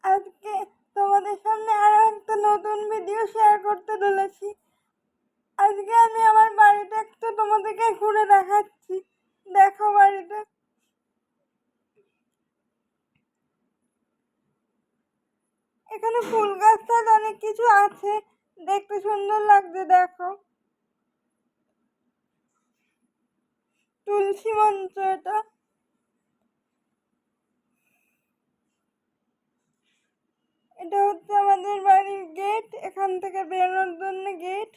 আজকে তোমাদের সামনে আরো একটা নতুন ভিডিও শেয়ার করতে চলেছি। আজকে আমি আমার বাড়িটা একটু তোমাদেরকে ঘুরে দেখাচ্ছি। দেখো বাড়িটা, এখানে ফুল গাছ টাছ অনেক কিছু আছে, দেখতে সুন্দর লাগছে। দেখো, তুলসী মঞ্চ এটা। এটা হচ্ছে আমাদের বাড়ির গেট, এখান থেকে বেরোনোর জন্য গেট।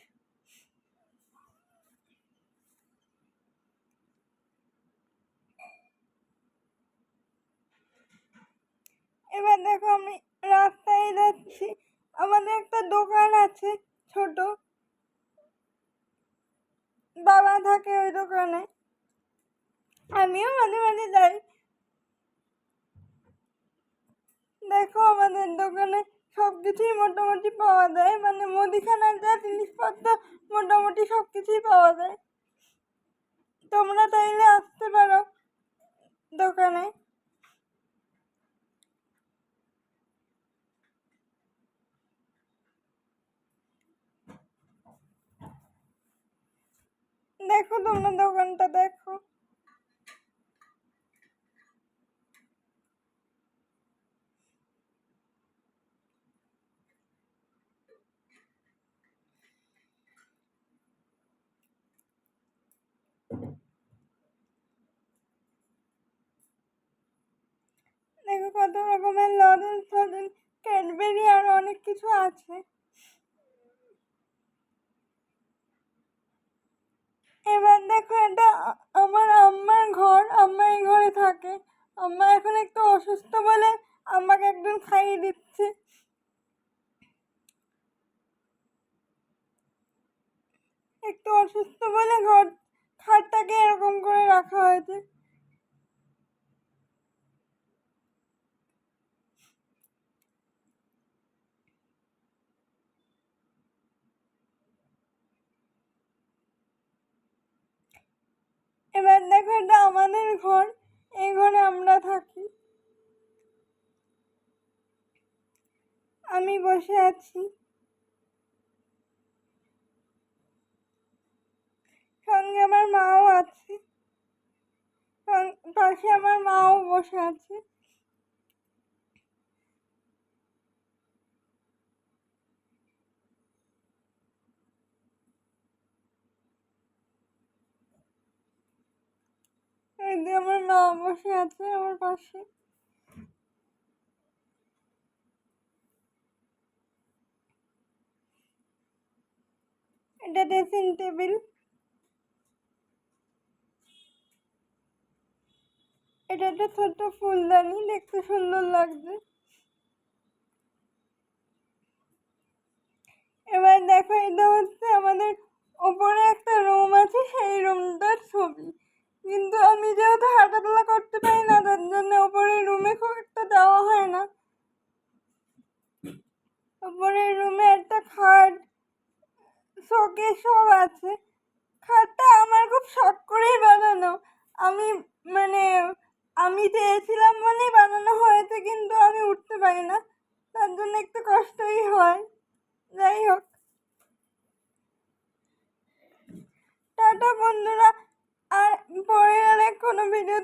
এবার দেখো, আমি রাস্তায় যাচ্ছি। আমাদের একটা দোকান আছে ছোট, বাবা থাকে ওই দোকানে, আমিও মাঝে মাঝে যাই। দেখো, আমাদের দোকানে সবকিছুই মোটামুটি পাওয়া যায়, মানে মুদিখানার যা জিনিসপত্র মোটামুটি সবকিছুই পাওয়া যায়। তোমরা চাইলে আসতে পারো দোকানে। দেখো, তোমরা দোকানটা দেখো। দেখো কত রকমের লজেন্স ফজেন্স, ক্যাডবেরি আর অনেক কিছু আছে। এবার দেখো, এটা আমার আম্মার ঘর, আম্মা এই ঘরে থাকে। আম্মা এখন একটু অসুস্থ বলে আম্মাকে একজন খাইয়ে দিচ্ছে। একটু অসুস্থ বলে খাটটাকে এরকম করে রাখা হয়েছে। এবার দেখো, এটা আমাদের ঘর, এই ঘরে আমরা থাকি। আমি বসে আছি, সঙ্গে আমার মাও আছে, পাশে আমার মাও বসে আছে। এই যে আমার মা বসে আছে আমার পাশে। এটা ড্রেসিং টেবিল, এটা একটা ছোট্ট ফুলদানি, দেখতে সুন্দর লাগছে। এবার দেখো, এটা হচ্ছে আমাদের ওপরে একটা রুম আছে, সেই রুমটার ছবি। কিন্তু আমি যেহেতু হাঁটাচলা করতে পারি না, তার জন্য ওপরের রুমে খুব একটা যাওয়া হয় না। ওপরের রুমে একটা খাট, শোকেস সব আছে। খাটটা আমার খুব শখ করেই বানানো। আমি মানে আমি চেয়েছিলাম বলেই বানানো হয়েছে, কিন্তু আমি উঠতে পারি না, তার জন্য একটু কষ্টই হয়। যাই হোক, টাটা বন্ধুরা, আর পরে আর কোনো ভিডিও